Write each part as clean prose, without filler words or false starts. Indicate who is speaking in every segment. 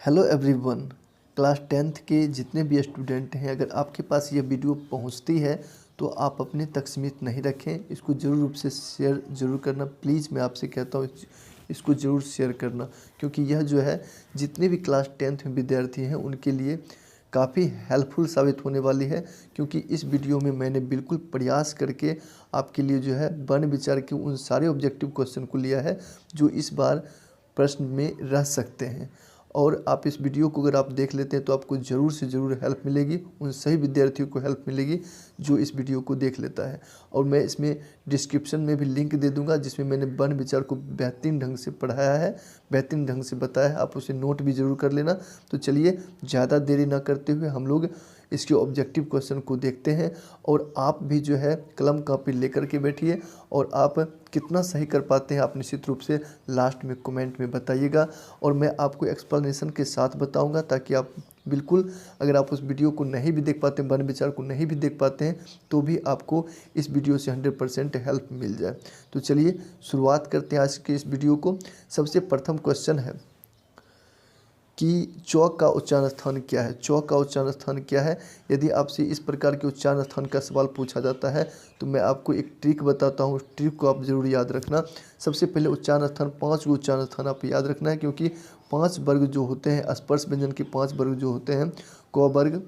Speaker 1: Hello everyone. Class 10th के जितने भी स्टूडेंट हैं, अगर आपके पास ये वीडियो पहुंचती है तो आप अपने तक सीमित नहीं रखें, इसको ज़रूर रूप से शेयर ज़रूर करना। प्लीज़ मैं आपसे कहता हूँ इसको ज़रूर शेयर करना, क्योंकि यह जो है जितने भी क्लास 10th में विद्यार्थी हैं उनके लिए काफ़ी हेल्पफुल साबित होने वाली है। क्योंकि इस वीडियो में मैंने बिल्कुल प्रयास करके आपके लिए जो है वन विचार के उन सारे ऑब्जेक्टिव क्वेश्चन को लिया है जो इस बार प्रश्न में रह सकते हैं। और आप इस वीडियो को अगर आप देख लेते हैं तो आपको ज़रूर से ज़रूर हेल्प मिलेगी, उन सभी विद्यार्थियों को हेल्प मिलेगी जो इस वीडियो को देख लेता है। और मैं इसमें डिस्क्रिप्शन में भी लिंक दे दूंगा जिसमें मैंने वन विचार को बेहतरीन ढंग से पढ़ाया है, बेहतरीन ढंग से बताया है। आप उसे नोट भी ज़रूर कर लेना। तो चलिए ज़्यादा देरी ना करते हुए हम लोग इसके ऑब्जेक्टिव क्वेश्चन को देखते हैं। और आप भी जो है कलम कापी लेकर के बैठिए, और आप कितना सही कर पाते हैं आप निश्चित रूप से लास्ट में कमेंट में बताइएगा। और मैं आपको एक्सप्लेनेशन के साथ बताऊंगा ताकि आप बिल्कुल, अगर आप उस वीडियो को नहीं भी देख पाते हैं, वन विचार को नहीं भी देख पाते हैं, तो भी आपको इस वीडियो से 100% हेल्प मिल जाए। तो चलिए शुरुआत करते हैं आज के इस वीडियो को। सबसे प्रथम क्वेश्चन है कि चौक का उच्चारण स्थान क्या है। चौक का उच्चारण स्थान क्या है। यदि आपसे इस प्रकार के उच्चारण स्थान का सवाल पूछा जाता है तो मैं आपको एक ट्रिक बताता हूँ, उस ट्रिक को आप जरूर याद रखना। सबसे पहले उच्चारण स्थान, 5 गो उच्चारण स्थान आप याद रखना है, क्योंकि 5 वर्ग जो होते हैं, स्पर्श व्यंजन के 5 वर्ग जो होते हैं, क वर्ग,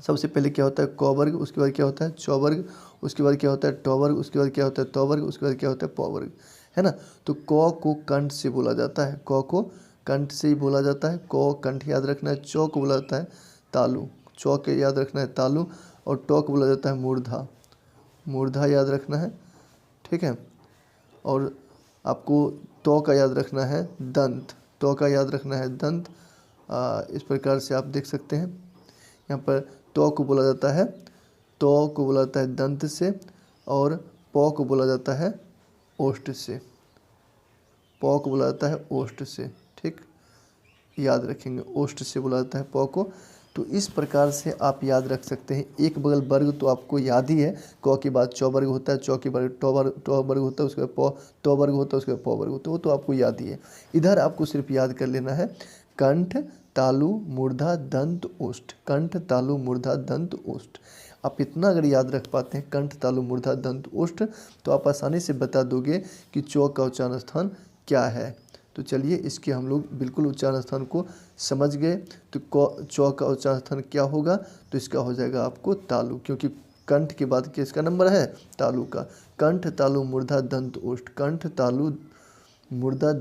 Speaker 1: सबसे पहले क्या होता है क वर्ग, उसके बाद क्या होता है च वर्ग, उसके बाद क्या होता है ट वर्ग, उसके बाद क्या होता है त वर्ग, उसके बाद क्या होता है प वर्ग, है ना। तो क को कंठ से बोला जाता है, क को कंठ से ही बोला जाता है। क कंठ याद रखना है। च को बोला जाता है तालु, च के याद रखना है तालु। और ट को बोला जाता है मूर्धा, मूर्धा याद रखना है, ठीक है। और आपको त का याद रखना है दंत, त का याद रखना है दंत। इस प्रकार से आप देख सकते हैं यहाँ पर तो को बोला जाता है, तो को बोला जाता है दंत से, और प को बोला जाता है ओष्ठ से, प को बोला जाता है ओष्ठ से, ठीक, याद रखेंगे, ओष्ठ से बोला जाता है प को। तो इस प्रकार से आप याद रख सकते हैं। एक बगल वर्ग तो आपको याद ही है, क के बाद च वर्ग होता है, च के बाद ट वर्ग होता है, उसके बाद प त वर्ग होता है, उसके बाद प वर्ग होता है, वो तो आपको याद ही है। इधर आपको सिर्फ याद कर लेना है कंठ तालु मूर्धा दंत ओष्ठ, कंठ तालु मूर्धा दंत ओष्ठ। आप इतना अगर याद रख पाते हैं कंठ तालु मूर्धा दंत ओष्ठ, तो आप आसानी से बता दोगे कि चौ का उच्चारण स्थान क्या है। तो चलिए इसके हम लोग बिल्कुल उच्चारण स्थान को समझ गए। तो चौ का उच्चारण स्थान क्या होगा, तो इसका हो जाएगा आपको तालु, क्योंकि कंठ के बाद किसका नंबर है, तालु का। कंठ तालु मूर्धा दंत ओष्ठ, कंठ तालु मूर्धा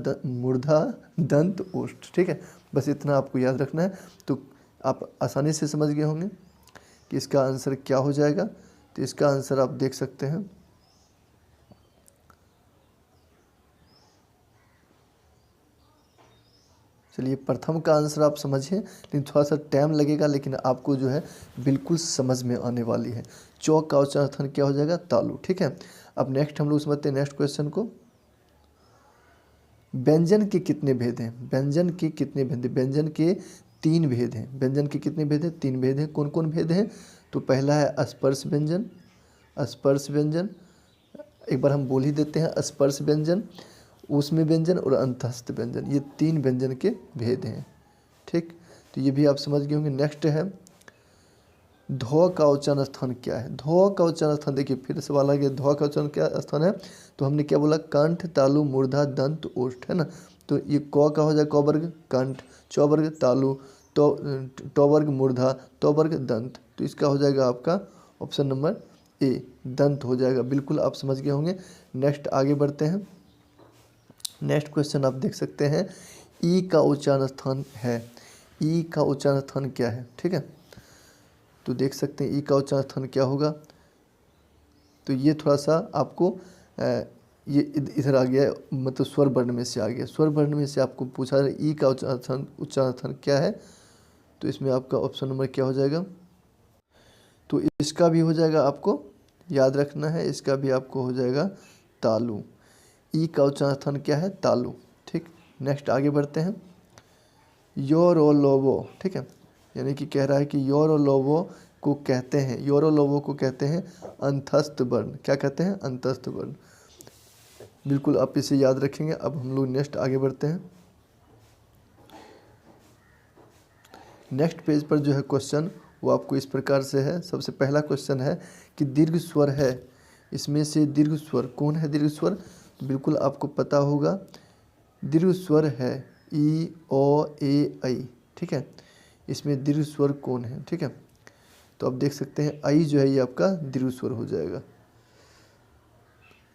Speaker 1: दंत ओष्ठ, ठीक है। बस इतना आपको याद रखना है। तो आप आसानी से समझ गए होंगे कि इसका आंसर क्या हो जाएगा। तो इसका आंसर आप देख सकते हैं, चलिए प्रथम का आंसर आप समझिए, लेकिन थोड़ा सा टाइम लगेगा, लेकिन आपको जो है बिल्कुल समझ में आने वाली है। चौक का उच्चारण स्थान क्या हो जाएगा, तालु, ठीक है। अब नेक्स्ट हम लोग समझते हैं नेक्स्ट क्वेश्चन को। व्यंजन के कितने भेद हैं, व्यंजन के कितने भेद हैं। व्यंजन के 3 भेद हैं। व्यंजन के कितने भेद हैं, 3 भेद हैं। कौन कौन भेद हैं, तो पहला है स्पर्श व्यंजन, स्पर्श व्यंजन, एक बार हम बोल ही देते हैं, स्पर्श व्यंजन, ऊष्म व्यंजन और अंतस्थ व्यंजन, ये 3 व्यंजन के भेद हैं, ठीक। तो ये भी आप समझ गए होंगे। नेक्स्ट है ध का उच्चारण स्थान क्या है। ध का उच्चारण स्थान, देखिए फिर सवाल आ गया, ध का उच्चारण क्या स्थान है, तो हमने क्या बोला, कंठ तालु मूर्धा दंत ओष्ठ, है ना। तो ये क का हो जाए क वर्ग कंठ, च वर्ग तालु, ट वर्ग मूर्धा, त वर्ग दंत। तो इसका हो जाएगा आपका ऑप्शन नंबर ए, दंत हो जाएगा। बिल्कुल आप समझ गए होंगे। नेक्स्ट आगे बढ़ते हैं। नेक्स्ट क्वेश्चन आप देख सकते हैं, ई का उच्चारण स्थान है। ई का उच्चारण स्थान क्या है, ठीक है। तो देख सकते हैं ई का उच्चारण स्थान क्या होगा। तो ये थोड़ा सा आपको ये इधर आ गया, मतलब स्वर वर्ण में से आ गया। स्वर वर्ण में से आपको पूछा है ई का उच्चारण स्थान क्या है, तो इसमें आपका ऑप्शन नंबर क्या हो जाएगा, तो इसका भी हो जाएगा, आपको याद रखना है, इसका भी आपको हो जाएगा तालु। ई का उच्चारण स्थान क्या है, तालु, ठीक। नेक्स्ट आगे बढ़ते हैं। योरोलोवो, ठीक है, यानी कि कह रहा है कि योरोलोवो को कहते हैं, योरोलोवो को कहते हैं अंतस्थ वर्ण। क्या कहते हैं, अंतस्थ वर्ण। बिल्कुल आप इसे याद रखेंगे। अब हम लोग नेक्स्ट आगे बढ़ते हैं। नेक्स्ट पेज पर जो है क्वेश्चन वो आपको इस प्रकार से है। सबसे पहला क्वेश्चन है कि दीर्घ स्वर है, इसमें से दीर्घ स्वर कौन है? दीर्घ स्वर तो बिल्कुल आपको पता होगा, दीर्घ स्वर है ई ओ ए ऐ, ठीक है। इसमें दीर्घ स्वर कौन है? ठीक है, तो आप देख सकते हैं ऐ जो है ये आपका दीर्घ स्वर हो जाएगा।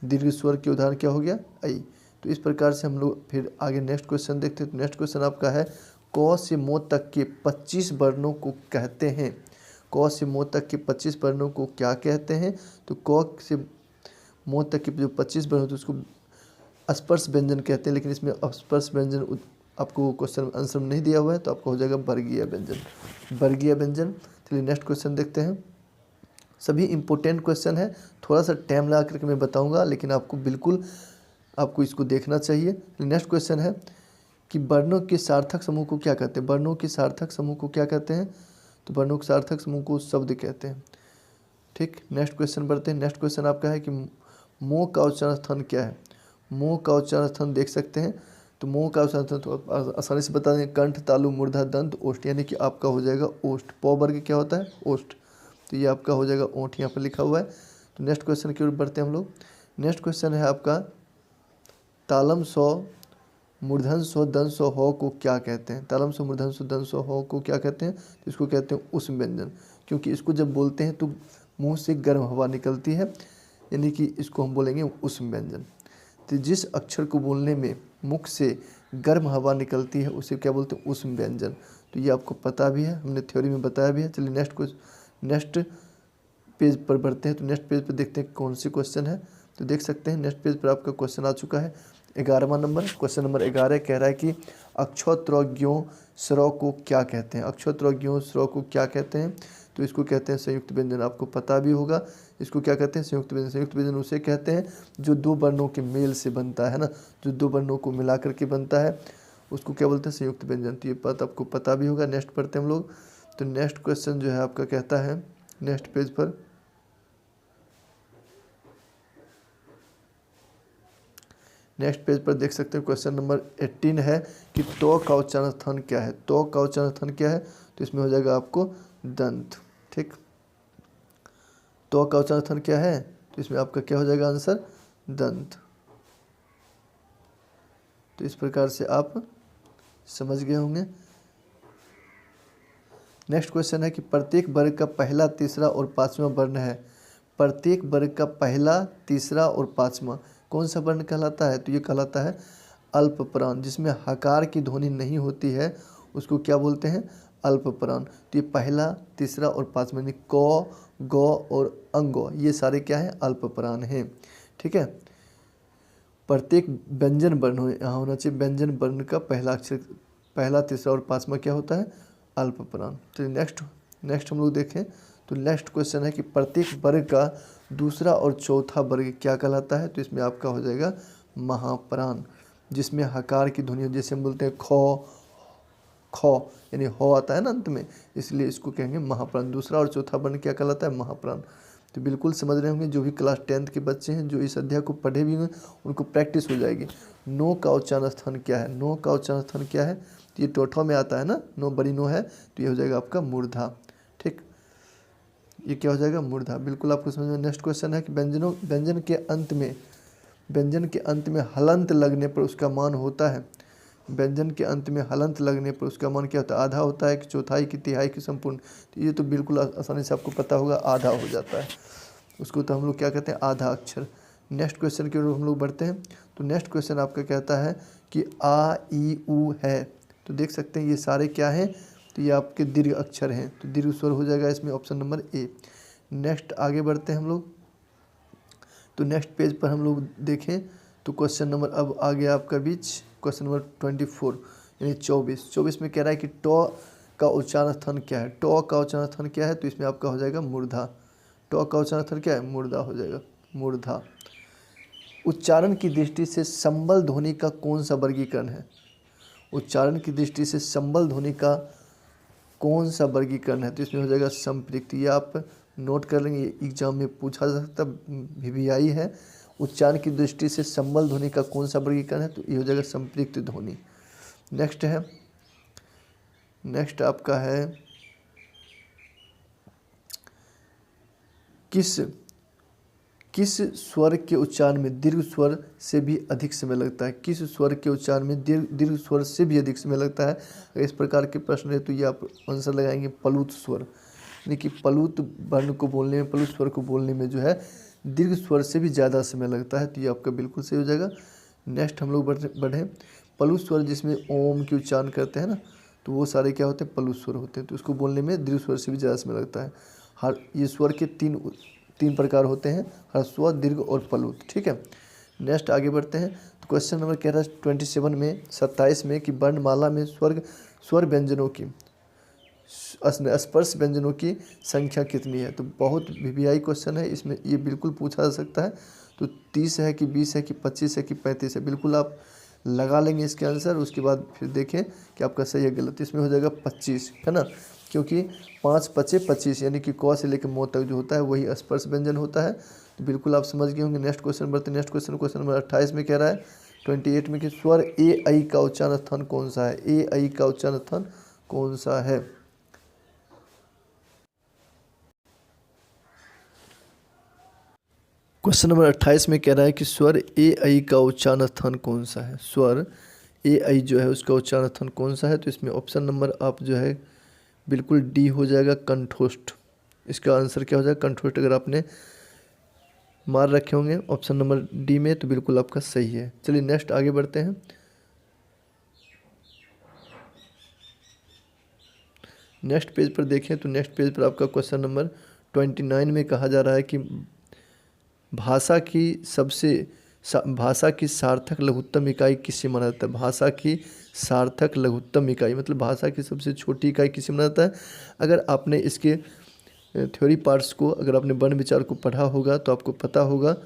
Speaker 1: दीर्घ स्वर के उदाहरण क्या हो गया? ऐ। तो इस प्रकार से हम लोग फिर आगे नेक्स्ट क्वेश्चन देखते हैं। तो नेक्स्ट क्वेश्चन आपका है क से मो तक के 25 वर्णों को कहते हैं। क से मो तक के 25 वर्णों को क्या कहते हैं? तो क से मो तक के जो 25 वर्ण होते हैं उसको स्पर्श व्यंजन कहते हैं, लेकिन इसमें स्पर्श व्यंजन आपको क्वेश्चन आंसर नहीं दिया हुआ है, तो आपका हो जाएगा वर्गीय व्यंजन। वर्गीय व्यंजन। चलिए नेक्स्ट क्वेश्चन देखते हैं। सभी इम्पोर्टेंट क्वेश्चन है, थोड़ा सा टाइम लगा करके मैं बताऊंगा, लेकिन आपको बिल्कुल आपको इसको देखना चाहिए। नेक्स्ट क्वेश्चन है कि वर्णों के सार्थक समूह को क्या कहते हैं? वर्णों के सार्थक समूह को क्या कहते हैं? तो वर्णों के सार्थक समूह को शब्द कहते हैं। ठीक, नेक्स्ट क्वेश्चन बढ़ते हैं। नेक्स्ट क्वेश्चन आपका है कि मो का उच्चारण स्थान क्या है? मो का उच्चारण स्थान देख सकते हैं। तो मो का उच्चारण स्थान तो आसानी से बता दें, कंठ, तालु, मूर्धा, दंत, ओष्ठ, यानी कि आपका हो जाएगा ओष्ठ। प वर्ग क्या होता है? ओष्ठ। तो ये आपका हो जाएगा ओंठ, यहाँ पर लिखा हुआ है। तो नेक्स्ट क्वेश्चन की ओर बढ़ते हैं हम लोग। नेक्स्ट क्वेश्चन है आपका तालम सौ, मूर्धन सौ, दंत सौ, हो को क्या कहते हैं? तालम सौ, मूर्धन सौ, दंत सौ, हो को क्या कहते हैं? तो इसको कहते हैं उष्म व्यंजन, क्योंकि इसको जब बोलते हैं तो मुंह से गर्म हवा निकलती है, यानी कि इसको हम बोलेंगे उष्म व्यंजन। तो जिस अक्षर को बोलने में मुख से गर्म हवा निकलती है उसे क्या बोलते हैं? उष्म व्यंजन। तो ये आपको पता भी है, हमने थ्योरी में बताया भी है। चलिए नेक्स्ट पेज पर बढ़ते हैं। तो नेक्स्ट पेज पर देखते हैं कौन सी क्वेश्चन है। तो देख सकते हैं नेक्स्ट पेज पर आपका क्वेश्चन आ चुका है 11वां नंबर। क्वेश्चन नंबर 11 कह रहा है कि अक्षौत्रज्ञों स्वर को क्या कहते हैं? अक्षौत्रज्ञों स्वर को क्या कहते हैं? तो इसको कहते हैं संयुक्त व्यंजन। आपको पता भी होगा इसको क्या कहते हैं? संयुक्त व्यंजन। संयुक्त व्यंजन उसे कहते हैं जो दो वर्णों के मेल से बनता है ना, जो दो वर्णों को मिला करके बनता है उसको क्या बोलते हैं? संयुक्त व्यंजन। तो ये बात आपको पता भी होगा। नेक्स्ट पढ़ते हैं हम लोग। तो नेक्स्ट क्वेश्चन जो है आपका कहता है नेक्स्ट पेज पर, नेक्स्ट पेज पर देख सकते हैं क्वेश्चन नंबर 18 है कि तो का उच्चारण स्थान क्या है? तो का उच्चारण स्थान क्या है? तो इसमें हो जाएगा आपको दंत। ठीक, तो का उच्चारण स्थान क्या है? तो इसमें आपका क्या हो जाएगा आंसर? दंत। तो इस प्रकार से आप समझ गए होंगे। नेक्स्ट क्वेश्चन है कि प्रत्येक वर्ग का पहला, तीसरा और पांचवा वर्ण है। प्रत्येक वर्ग का पहला, तीसरा और पांचवा कौन सा वर्ण कहलाता है? तो ये कहलाता है अल्पप्राण। जिसमें हकार की ध्वनि नहीं होती है उसको क्या बोलते हैं? अल्पप्राण। तो ये पहला, तीसरा और पांचवा यानी क, ग और अंग, ये सारे क्या हैं? अल्पप्राण हैं। ठीक है, प्रत्येक व्यंजन वर्ण यहाँ होना चाहिए। व्यंजन वर्ण का पहला अक्षर, पहला, तीसरा और पांचवा क्या होता है? अल्पप्राण। तो नेक्स्ट हम लोग देखें। तो नेक्स्ट क्वेश्चन है कि प्रत्येक वर्ग का दूसरा और चौथा वर्ग क्या कहलाता है? तो इसमें आपका हो जाएगा महाप्राण। जिसमें हकार की ध्वनि, जैसे हम बोलते हैं ख, यानी हो आता है ना अंत में, इसलिए इसको कहेंगे महाप्राण। दूसरा और चौथा वर्ण क्या कहलाता है? महाप्राण। तो बिल्कुल समझ रहे होंगे जो भी क्लास 10th के बच्चे हैं, जो इस अध्याय को पढ़े भी हुए उनको प्रैक्टिस हो जाएगी। नो का उच्चारण स्थान क्या है? नो का उच्चारण स्थान क्या है? तो ये टोठा में आता है ना, नो बड़ी नो है, तो ये हो जाएगा आपका मूर्धा। ठीक, ये क्या हो जाएगा? मूर्धा। बिल्कुल आपको समझ में। नेक्स्ट क्वेश्चन है कि व्यंजन के अंत में हलंत लगने पर उसका मान होता है। व्यंजन के अंत में हलंत लगने पर उसका मान क्या होता है? आधा होता है कि चौथाई की, तिहाई की, संपूर्ण? तो ये तो बिल्कुल आसानी से आपको पता होगा, आधा हो जाता है। उसको तो हम लोग क्या कहते हैं? आधा अक्षर। नेक्स्ट क्वेश्चन की ओर हम लोग बढ़ते हैं। तो नेक्स्ट क्वेश्चन आपका कहता है कि आ, ई, उ है। तो देख सकते हैं ये सारे क्या हैं? तो ये आपके दीर्घ अक्षर हैं, तो दीर्घ स्वर हो जाएगा इसमें ऑप्शन नंबर ए। नेक्स्ट आगे बढ़ते हैं हम लोग। तो नेक्स्ट पेज पर हम लोग देखें तो क्वेश्चन नंबर अब आ गया आपका बीच, क्वेश्चन नंबर 24 यानी 24 में कह रहा है कि टो का उच्चारण स्थान क्या है? टो का उच्चारण स्थान क्या है? तो इसमें आपका हो जाएगा मूर्धा। टो का उच्चारण स्थान क्या है? मूर्धा हो जाएगा, मूर्धा। उच्चारण की दृष्टि से संबल ध्वनि का कौन सा वर्गीकरण है? उच्चारण की दृष्टि से संबल ध्वनि का कौन सा वर्गीकरण है? तो इसमें हो जाएगा संपृक्त। ये आप नोट कर लेंगे, एग्जाम में पूछा जा सकता, VVI है। उच्चारण की दृष्टि से संबल ध्वनि का कौन सा वर्गीकरण है? तो ये हो जाएगा संपृक्त ध्वनि। नेक्स्ट है नेक्स्ट आपका है किस स्वर के उच्चारण में दीर्घ स्वर से भी अधिक समय लगता है? किस स्वर के उच्चारण में दीर्घ स्वर से भी अधिक समय लगता है? अगर इस प्रकार के प्रश्न है तो ये आप आंसर लगाएंगे प्लुत स्वर, यानी कि प्लुत वर्ण को बोलने में, प्लुत स्वर को बोलने में जो है दीर्घ स्वर से भी ज़्यादा समय लगता है। तो ये आपका बिल्कुल सही हो जाएगा। नेक्स्ट हम लोग बढ़ें। प्लुत स्वर जिसमें ओम की उच्चारण करते हैं ना, तो वो सारे क्या होते हैं? प्लुत स्वर होते हैं। तो उसको बोलने में दीर्घ स्वर से भी ज़्यादा समय लगता है। ये स्वर के तीन प्रकार होते हैं, ह्रस्व, दीर्घ और प्लुत। ठीक है, नेक्स्ट आगे बढ़ते हैं। तो क्वेश्चन नंबर कह रहा है 27 में कि वर्णमाला में स्वर व्यंजनों की स्पर्श व्यंजनों की संख्या कितनी है? तो बहुत वीवीआई क्वेश्चन है, इसमें ये बिल्कुल पूछा जा सकता है। तो 30 है कि 20 है कि 25 है कि 35 है, बिल्कुल आप लगा लेंगे इसके आंसर। उसके बाद फिर देखें कि आपका सही है गलत। इसमें हो जाएगा 25, है ना, क्योंकि 5 पचे 25, यानी कि क से लेकर मो तक जो होता है वही स्पर्श व्यंजन होता है। तो बिल्कुल आप समझ गए होंगे। नेक्स्ट क्वेश्चन बढ़ते हैं। नेक्स्ट क्वेश्चन नंबर 28 में कह रहा है 28 में कि स्वर ए आई का उच्चारण स्थान कौन सा है? ए आई का उच्चारण स्थान कौन सा है? क्वेश्चन नंबर 28 में कह रहा है कि स्वर ए आई का उच्चारण स्थान कौन सा है? स्वर ए आई जो है उसका उच्चारण स्थान कौन सा है? तो इसमें ऑप्शन नंबर आप जो है बिल्कुल डी हो जाएगा, कंठोष्ठ। इसका आंसर क्या हो जाएगा? कंठोष्ठ। अगर आपने मार रखे होंगे ऑप्शन नंबर डी में तो बिल्कुल आपका सही है। चलिए नेक्स्ट आगे बढ़ते हैं। नेक्स्ट पेज पर देखें तो नेक्स्ट पेज पर आपका क्वेश्चन नंबर 29 में कहा जा रहा है कि भाषा की सार्थक लघुत्तम इकाई किसे माना जाता है? भाषा की सार्थक लघुत्तम इकाई मतलब भाषा की सबसे छोटी इकाई किसे माना जाता है? अगर आपने इसके थ्योरी पार्ट्स को, अगर आपने वर्ण विचार को पढ़ा होगा तो आपको पता होगा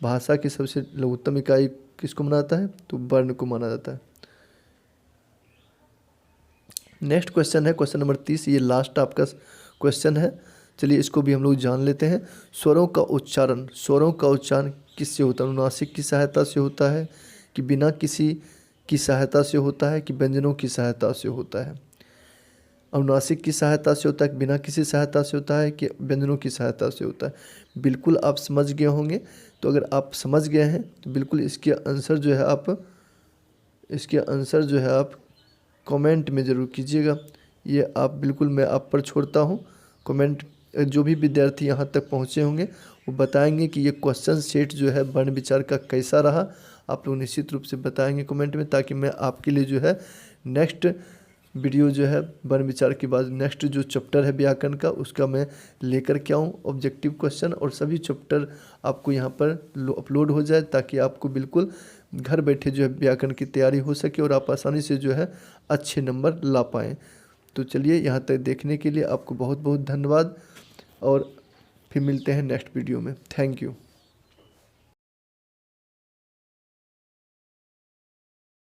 Speaker 1: भाषा की सबसे लघुत्तम इकाई किसको माना जाता है? तो वर्ण को माना जाता है। नेक्स्ट क्वेश्चन है क्वेश्चन नंबर 30, ये लास्ट आपका क्वेश्चन है। चलिए इसको भी हम लोग जान लेते हैं। स्वरों का उच्चारण किससे होता है? अनुनासिक की सहायता से होता है कि बिना किसी की सहायता से होता है कि व्यंजनों की सहायता से होता है? अनुनासिक की सहायता से होता है कि बिना किसी सहायता से होता है कि व्यंजनों की सहायता से होता है? बिल्कुल आप समझ गए होंगे। तो अगर आप समझ गए हैं तो बिल्कुल इसके आंसर जो है आप कमेंट में ज़रूर कीजिएगा। ये आप बिल्कुल मैं आप पर छोड़ता हूँ। कमेंट जो भी विद्यार्थी यहाँ तक पहुँचे होंगे वो बताएंगे कि ये क्वेश्चन सेट जो है वर्ण विचार का कैसा रहा। आप लोग निश्चित रूप से बताएंगे कमेंट में, ताकि मैं आपके लिए जो है नेक्स्ट वीडियो जो है वर्ण विचार के बाद नेक्स्ट जो चैप्टर है व्याकरण का उसका मैं लेकर के आऊँ ऑब्जेक्टिव क्वेश्चन, और सभी चैप्टर आपको यहाँ पर अपलोड हो जाए, ताकि आपको बिल्कुल घर बैठे जो है व्याकरण की तैयारी हो सके और आप आसानी से जो है अच्छे नंबर ला पाएँ। तो चलिए यहाँ तक देखने के लिए आपको बहुत बहुत धन्यवाद, और फिर मिलते हैं नेक्स्ट वीडियो में। Thank you.